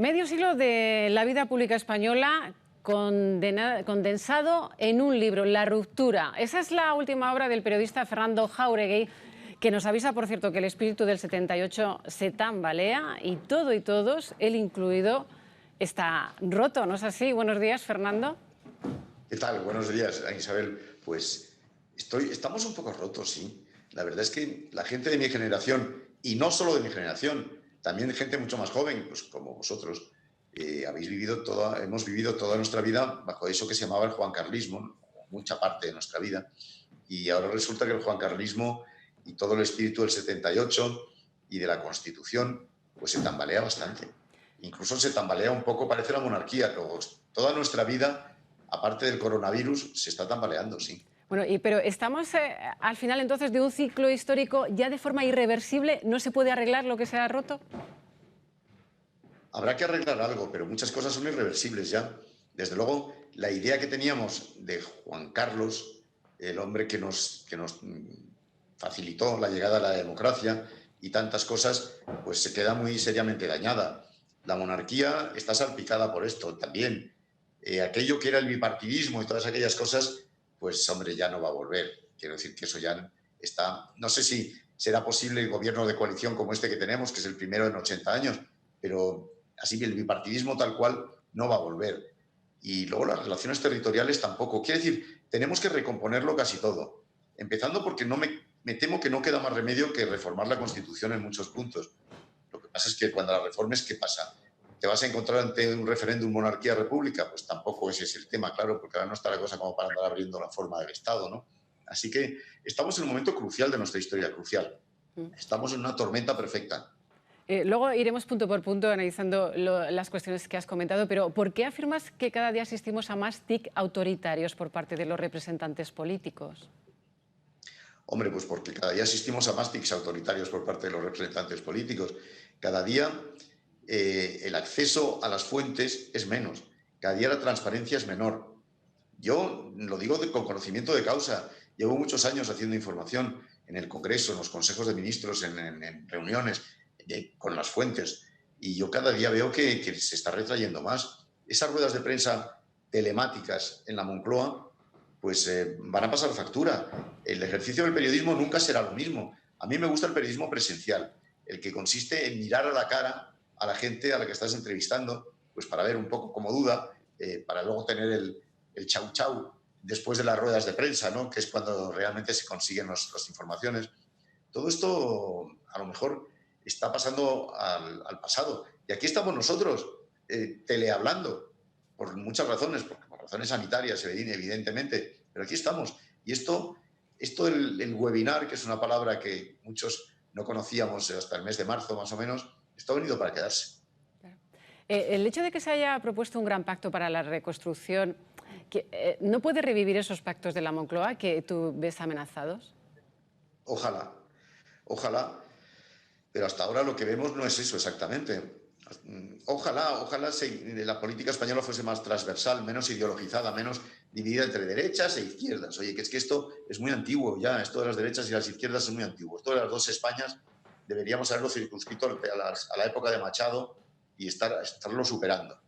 Medio siglo de la vida pública española condensado en un libro, La ruptura. Esa es la última obra del periodista Fernando Jáuregui, que nos avisa, por cierto, que el espíritu del 78 se tambalea y todo y todos, él incluido, está roto, ¿no es así? Buenos días, Fernando. ¿Qué tal? Buenos días, Isabel. Pues estamos un poco rotos, sí. La verdad es que la gente de mi generación, y no solo de mi generación, también de gente mucho más joven, pues como vosotros, hemos vivido toda nuestra vida bajo eso que se llamaba el juancarlismo, ¿no? Mucha parte de nuestra vida. Y ahora resulta que el juancarlismo y todo el espíritu del 78 y de la Constitución, pues se tambalea bastante. Incluso se tambalea un poco, parece la monarquía. Luego, toda nuestra vida, aparte del coronavirus, se está tambaleando, sí. Bueno, pero estamos al final entonces de un ciclo histórico ya de forma irreversible. ¿No se puede arreglar lo que se ha roto? Habrá que arreglar algo, pero muchas cosas son irreversibles ya. Desde luego, la idea que teníamos de Juan Carlos, el hombre que nos facilitó la llegada a la democracia y tantas cosas, pues se queda muy seriamente dañada. La monarquía está salpicada por esto también. Aquello que era el bipartidismo y todas aquellas cosas, pues hombre, ya no va a volver. Quiero decir que eso ya está... No sé si será posible el gobierno de coalición como este que tenemos, que es el primero en 80 años, pero así que el bipartidismo tal cual no va a volver. Y luego las relaciones territoriales tampoco. Quiere decir, tenemos que recomponerlo casi todo. Empezando porque me temo que no queda más remedio que reformar la Constitución en muchos puntos. Lo que pasa es que cuando la reformes, ¿qué pasa? ¿Te vas a encontrar ante un referéndum monarquía-república? Pues tampoco ese es el tema, claro, porque ahora no está la cosa como para andar abriendo la forma del Estado, ¿no? Así que estamos en un momento crucial de nuestra historia, crucial. Estamos en una tormenta perfecta. Luego iremos punto por punto analizando las cuestiones que has comentado, pero ¿por qué afirmas que cada día asistimos a más TIC autoritarios por parte de los representantes políticos? Hombre, pues porque cada día asistimos a más tics autoritarios por parte de los representantes políticos. Cada día el acceso a las fuentes es menos. Cada día la transparencia es menor. Yo lo digo con conocimiento de causa. Llevo muchos años haciendo información en el Congreso, en los consejos de ministros, en reuniones con las fuentes. Y yo cada día veo que se está retrayendo más. Esas ruedas de prensa telemáticas en la Moncloa pues van a pasar factura. El ejercicio del periodismo nunca será lo mismo. A mí me gusta el periodismo presencial, el que consiste en mirar a la cara a la gente a la que estás entrevistando, pues para ver un poco cómo duda, para luego tener el chau chau después de las ruedas de prensa, ¿no? Que es cuando realmente se consiguen las informaciones. Todo esto a lo mejor está pasando al pasado. Y aquí estamos nosotros, telehablando, por muchas razones, por razones sanitarias, evidentemente, pero aquí estamos. Y esto el webinar, que es una palabra que muchos no conocíamos hasta el mes de marzo más o menos, esto ha venido para quedarse. El hecho de que se haya propuesto un gran pacto para la reconstrucción, ¿no puede revivir esos pactos de la Moncloa que tú ves amenazados? Ojalá, ojalá, pero hasta ahora lo que vemos no es eso exactamente. Ojalá la política española fuese más transversal, menos ideologizada, menos dividida entre derechas e izquierdas. Oye, que es que esto es muy antiguo ya, esto de las derechas y las izquierdas es muy antiguo. Esto de las dos Españas deberíamos haberlo circunscrito a la época de Machado y estarlo superando.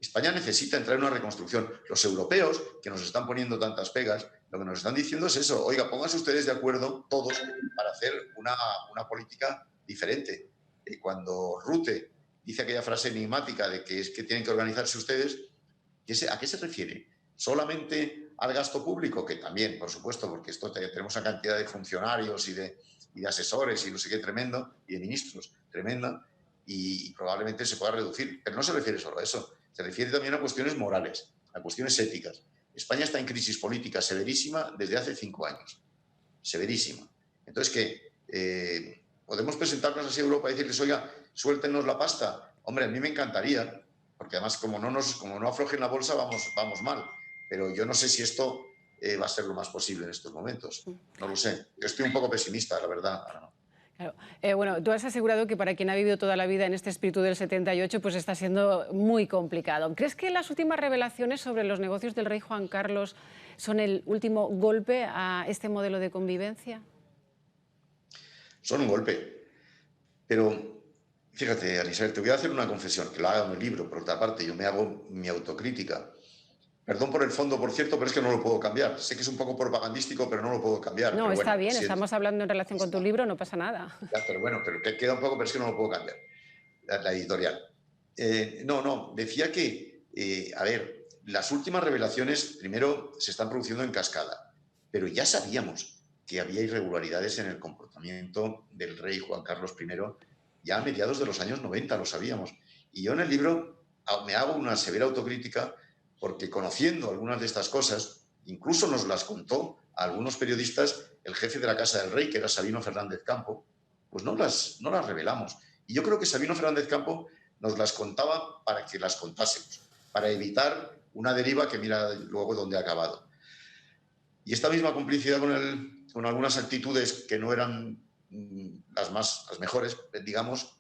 España necesita entrar en una reconstrucción. Los europeos, que nos están poniendo tantas pegas, lo que nos están diciendo es eso. Oiga, pónganse ustedes de acuerdo, todos, para hacer una política diferente. Cuando Rutte dice aquella frase enigmática de que es que tienen que organizarse ustedes, ¿a qué se refiere? ¿Solamente al gasto público? Que también, por supuesto, porque tenemos una cantidad de funcionarios y de asesores y no sé qué tremendo, y de ministros tremenda, y probablemente se pueda reducir. Pero no se refiere solo a eso. Se refiere también a cuestiones morales, a cuestiones éticas. España está en crisis política severísima desde hace 5 años. Severísima. Entonces, ¿qué? ¿Podemos presentarnos así a Europa y decirles, oiga, suéltenos la pasta? Hombre, a mí me encantaría, porque además como no aflojen la bolsa vamos mal. Pero yo no sé si esto va a ser lo más posible en estos momentos. No lo sé. Yo estoy un poco pesimista, la verdad. Claro. Bueno, tú has asegurado que para quien ha vivido toda la vida en este espíritu del 78, pues está siendo muy complicado. ¿Crees que las últimas revelaciones sobre los negocios del rey Juan Carlos son el último golpe a este modelo de convivencia? Son un golpe. Pero Fíjate, Anisabel, te voy a hacer una confesión, que la hago en el libro. Por otra parte, yo me hago mi autocrítica. Perdón por el fondo, por cierto, pero es que no lo puedo cambiar. Sé que es un poco propagandístico, pero no lo puedo cambiar. No, Pero está bueno, lo bien, siento. estamos hablando en relación con tu libro, no pasa nada. Ya, pero bueno, pero que queda un poco, pero es que no lo puedo cambiar. La editorial. No, decía que, a ver, las últimas revelaciones, primero, se están produciendo en cascada, pero ya sabíamos que había irregularidades en el comportamiento del rey Juan Carlos I, ya a mediados de los años 90, lo sabíamos. Y yo en el libro me hago una severa autocrítica porque conociendo algunas de estas cosas, incluso nos las contó a algunos periodistas el jefe de la Casa del Rey, que era Sabino Fernández Campo, pues no las revelamos. Y yo creo que Sabino Fernández Campo nos las contaba para que las contásemos, para evitar una deriva que mira luego dónde ha acabado. Y esta misma complicidad con algunas actitudes que no eran las mejores, digamos,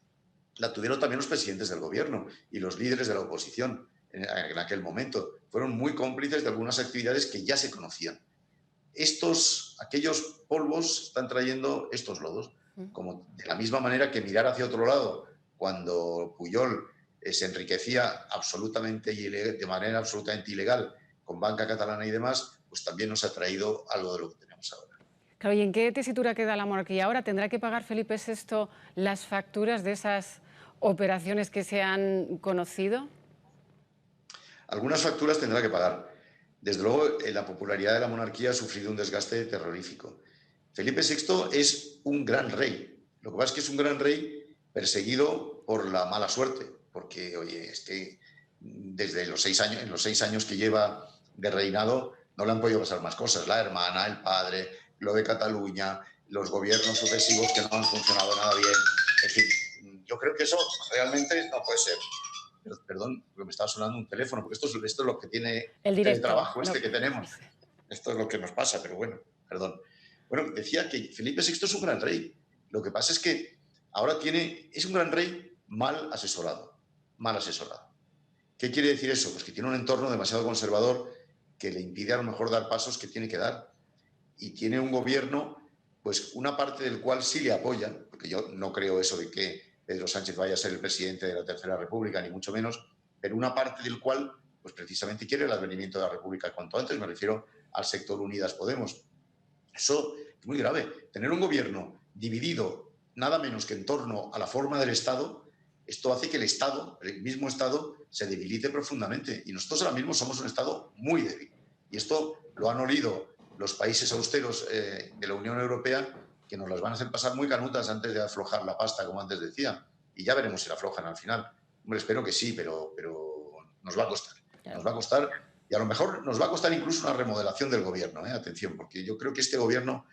la tuvieron también los presidentes del gobierno y los líderes de la oposición en aquel momento. Fueron muy cómplices de algunas actividades que ya se conocían. Aquellos polvos están trayendo estos lodos, como de la misma manera que mirar hacia otro lado cuando Pujol se enriquecía de manera absolutamente ilegal con banca catalana y demás, pues también nos ha traído algo de lo que tenemos ahora. Claro, ¿y en qué tesitura queda la monarquía ahora? ¿Tendrá que pagar Felipe VI las facturas de esas operaciones que se han conocido? Algunas facturas tendrá que pagar. Desde luego, la popularidad de la monarquía ha sufrido un desgaste terrorífico. Felipe VI es un gran rey. Lo que pasa es que es un gran rey perseguido por la mala suerte, porque, oye, es que desde los 6 años, en los 6 años que lleva de reinado, no le han podido pasar más cosas. La hermana, el padre, lo de Cataluña, los gobiernos sucesivos que no han funcionado nada bien. En fin, yo creo que eso realmente no puede ser. Perdón, porque me estaba sonando un teléfono, porque esto es lo que tiene El el directo. teletrabajo que tenemos. Esto es lo que nos pasa, pero bueno, perdón. Bueno, decía que Felipe VI es un gran rey. Lo que pasa es que ahora es un gran rey mal asesorado. Mal asesorado. ¿Qué quiere decir eso? Pues que tiene un entorno demasiado conservador que le impide a lo mejor dar pasos que tiene que dar. Y tiene un gobierno, pues una parte del cual sí le apoya, porque yo no creo eso de que Pedro Sánchez vaya a ser el presidente de la Tercera República, ni mucho menos, pero una parte del cual, pues precisamente quiere el advenimiento de la República cuanto antes, me refiero al sector Unidas Podemos. Eso es muy grave. Tener un gobierno dividido nada menos que en torno a la forma del Estado, esto hace que el mismo Estado, se debilite profundamente. Y nosotros ahora mismo somos un Estado muy débil. Y esto lo han olido los países austeros de la Unión Europea, que nos las van a hacer pasar muy canutas antes de aflojar la pasta, como antes decía. Y ya veremos si la aflojan al final. Hombre, espero que sí, pero nos va a costar. Nos va a costar, y a lo mejor nos va a costar incluso una remodelación del gobierno. Atención, porque yo creo que este gobierno,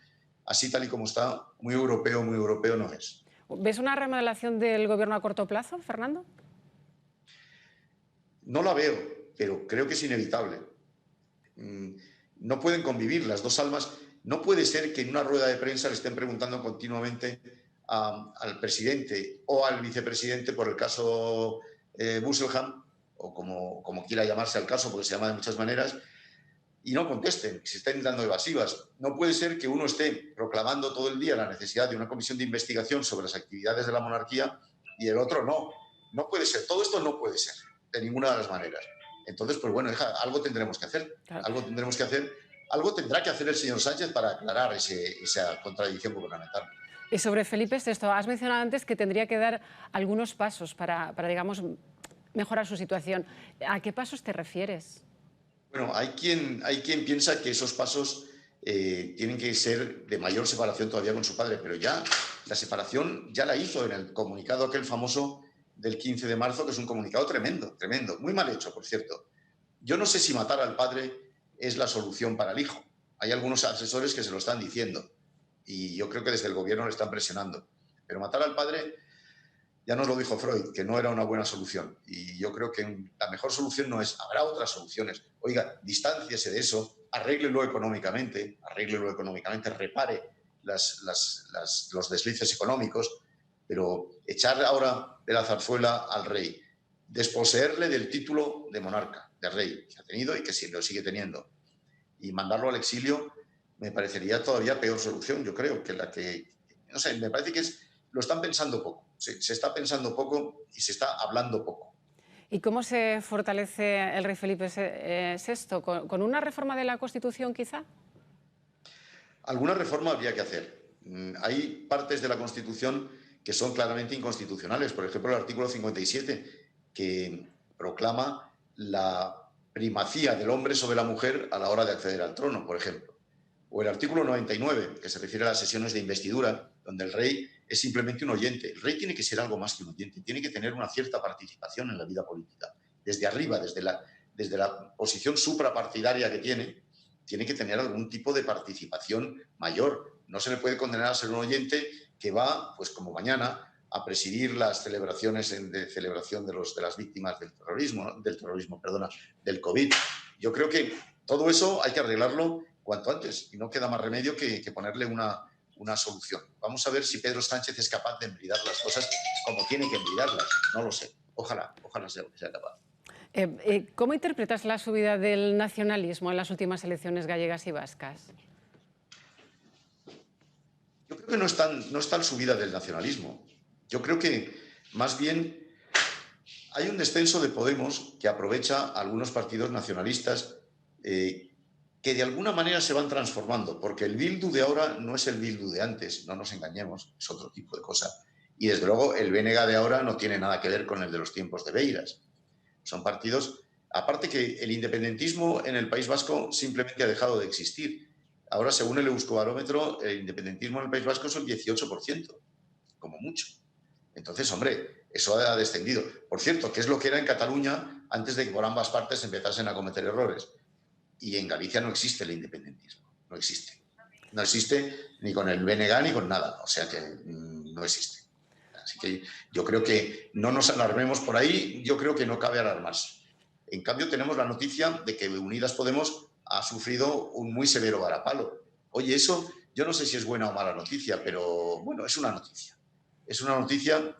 así tal y como está, muy europeo no es. ¿Ves una remodelación del gobierno a corto plazo, Fernando? No la veo, pero creo que es inevitable. No pueden convivir las dos almas. No puede ser que en una rueda de prensa le estén preguntando continuamente al presidente o al vicepresidente por el caso Busselham, o como quiera llamarse al caso, porque se llama de muchas maneras, y no contesten, que se estén dando evasivas. No puede ser que uno esté proclamando todo el día la necesidad de una comisión de investigación sobre las actividades de la monarquía y el otro no. No puede ser. Todo esto no puede ser, de ninguna de las maneras. Entonces, pues bueno, algo tendremos que hacer. Claro. Algo tendremos que hacer. Algo tendrá que hacer el señor Sánchez para aclarar esa contradicción gubernamental. Y sobre Felipe VI, has mencionado antes que tendría que dar algunos pasos para digamos, mejorar su situación. ¿A qué pasos te refieres? Bueno, hay quien piensa que esos pasos tienen que ser de mayor separación todavía con su padre, pero ya la separación ya la hizo en el comunicado aquel famoso del 15 de marzo, que es un comunicado tremendo, tremendo, muy mal hecho, por cierto. Yo no sé si matar al padre es la solución para el hijo. Hay algunos asesores que se lo están diciendo y yo creo que desde el gobierno le están presionando. Pero matar al padre, ya nos lo dijo Freud, que no era una buena solución. Y yo creo que la mejor solución no es, habrá otras soluciones. Oiga, distánciese de eso, arréglelo económicamente, repare los deslices económicos, pero echar ahora de la zarzuela al rey, desposeerle del título de monarca, de rey, que ha tenido y que sí lo sigue teniendo, y mandarlo al exilio, me parecería todavía peor solución, yo creo, que la que... No sé, me parece que es lo están pensando poco. Se está pensando poco y se está hablando poco. ¿Y cómo se fortalece el rey Felipe VI? ¿Con una reforma de la Constitución, quizá? Alguna reforma habría que hacer. Hay partes de la Constitución que son claramente inconstitucionales. Por ejemplo, el artículo 57, que proclama la primacía del hombre sobre la mujer a la hora de acceder al trono, por ejemplo. O el artículo 99, que se refiere a las sesiones de investidura, donde el rey es simplemente un oyente. El rey tiene que ser algo más que un oyente, tiene que tener una cierta participación en la vida política. Desde arriba, desde la posición suprapartidaria que tiene que tener algún tipo de participación mayor. No se le puede condenar a ser un oyente que va, pues como mañana, a presidir las celebraciones de celebración de las víctimas del terrorismo, del COVID. Yo creo que todo eso hay que arreglarlo cuanto antes y no queda más remedio que ponerle una solución. Vamos a ver si Pedro Sánchez es capaz de embridar las cosas como tiene que embridarlas. No lo sé. Ojalá sea capaz. ¿Cómo interpretas la subida del nacionalismo en las últimas elecciones gallegas y vascas? Yo creo que no es tal subida del nacionalismo. Yo creo que más bien hay un descenso de Podemos que aprovecha a algunos partidos nacionalistas que de alguna manera se van transformando, porque el Bildu de ahora no es el Bildu de antes, no nos engañemos, es otro tipo de cosa. Y desde luego el BNG de ahora no tiene nada que ver con el de los tiempos de Beiras. Son partidos, aparte que el independentismo en el País Vasco simplemente ha dejado de existir. Ahora, según el Euskobarómetro, el independentismo en el País Vasco es el 18%, como mucho. Entonces, hombre, eso ha descendido. Por cierto, ¿qué es lo que era en Cataluña antes de que por ambas partes empezasen a cometer errores? Y en Galicia no existe el independentismo, no existe. No existe ni con el BNG ni con nada, o sea que no existe. Así que yo creo que no nos alarmemos por ahí, yo creo que no cabe alarmarse. En cambio, tenemos la noticia de que Unidas Podemos ha sufrido un muy severo varapalo. Oye, eso yo no sé si es buena o mala noticia, pero bueno, es una noticia. Es una noticia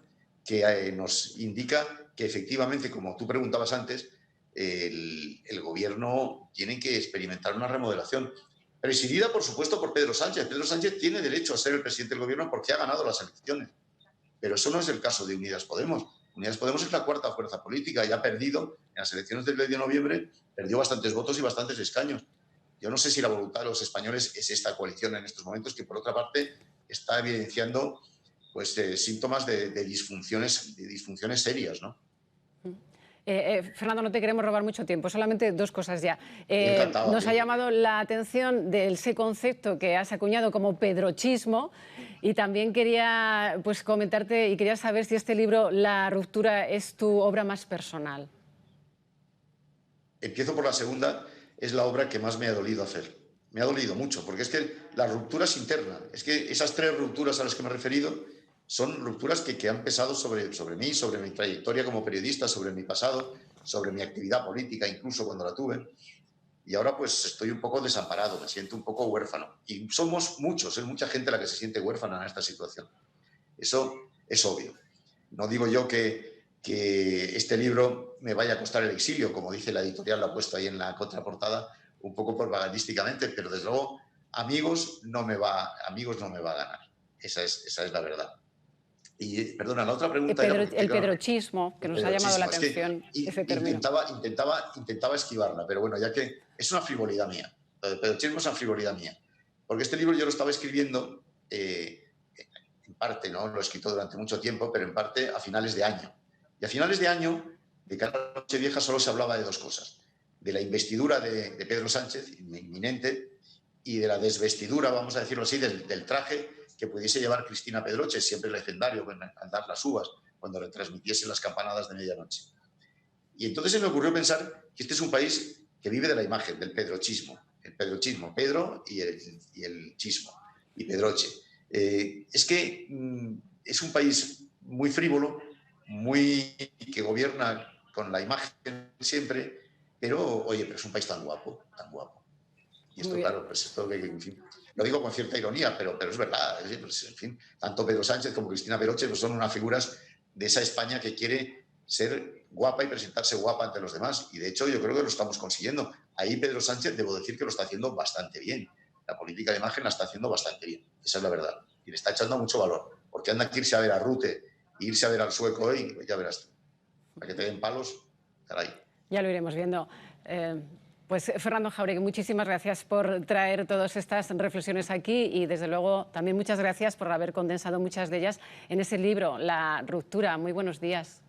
que nos indica que efectivamente, como tú preguntabas antes, el gobierno tiene que experimentar una remodelación, presidida, por supuesto, por Pedro Sánchez. Pedro Sánchez tiene derecho a ser el presidente del gobierno porque ha ganado las elecciones. Pero eso no es el caso de Unidas Podemos. Unidas Podemos es la cuarta fuerza política y ha perdido, en las elecciones del mes de noviembre, perdió bastantes votos y bastantes escaños. Yo no sé si la voluntad de los españoles es esta coalición en estos momentos, que por otra parte está evidenciando pues, síntomas de disfunciones serias, ¿no? Fernando, no te queremos robar mucho tiempo, solamente dos cosas ya. Encantado. Nos ha llamado la atención de ese concepto que has acuñado como pedrochismo y también quería pues, comentarte y quería saber si este libro, La ruptura, es tu obra más personal. Empiezo por la segunda, es la obra que más me ha dolido hacer. Me ha dolido mucho, porque es que la ruptura es interna. Es que esas tres rupturas a las que me he referido son rupturas que han pesado sobre mí, sobre mi trayectoria como periodista, sobre mi pasado, sobre mi actividad política, incluso cuando la tuve. Y ahora pues estoy un poco desamparado, me siento un poco huérfano. Y somos muchos, es mucha gente la que se siente huérfana en esta situación. Eso es obvio. No digo yo que este libro me vaya a costar el exilio, como dice la editorial, lo ha puesto ahí en la contraportada, un poco propagandísticamente, pero desde luego amigos no me va a ganar. Esa es la verdad. Y, perdona, la otra pregunta era... El pedrochismo, que nos ha llamado la atención, ese término. Intentaba esquivarla, pero bueno, ya que es una frivolidad mía. Lo del pedrochismo es una frivolidad mía. Porque este libro yo lo estaba escribiendo, en parte, ¿no? Lo he escrito durante mucho tiempo, pero en parte a finales de año. Y a finales de año, de cara a la Nochevieja, solo se hablaba de dos cosas. De la investidura de Pedro Sánchez, inminente, y de la desvestidura, vamos a decirlo así, del traje que pudiese llevar Cristina Pedroche, siempre legendario, al dar las uvas, cuando retransmitiese las campanadas de medianoche. Y entonces se me ocurrió pensar que este es un país que vive de la imagen, del pedrochismo. El pedrochismo, Pedro y el chismo, y Pedroche. Es que es un país muy frívolo, que gobierna con la imagen siempre, pero, oye, pero es un país tan guapo, tan guapo. Y esto, claro, pues esto que, en fin, lo digo con cierta ironía, pero es verdad. Pues, en fin, tanto Pedro Sánchez como Cristina Pedroche pues son unas figuras de esa España que quiere ser guapa y presentarse guapa ante los demás. Y de hecho yo creo que lo estamos consiguiendo. Ahí Pedro Sánchez, debo decir que lo está haciendo bastante bien. La política de imagen la está haciendo bastante bien. Esa es la verdad. Y le está echando mucho valor. porque anda que irse a ver a Rute e irse a ver al sueco hoy, pues ya verás tú. Para que te den palos, caray. Ya lo iremos viendo. Pues Fernando Jáuregui, muchísimas gracias por traer todas estas reflexiones aquí y desde luego también muchas gracias por haber condensado muchas de ellas en ese libro, La ruptura. Muy buenos días.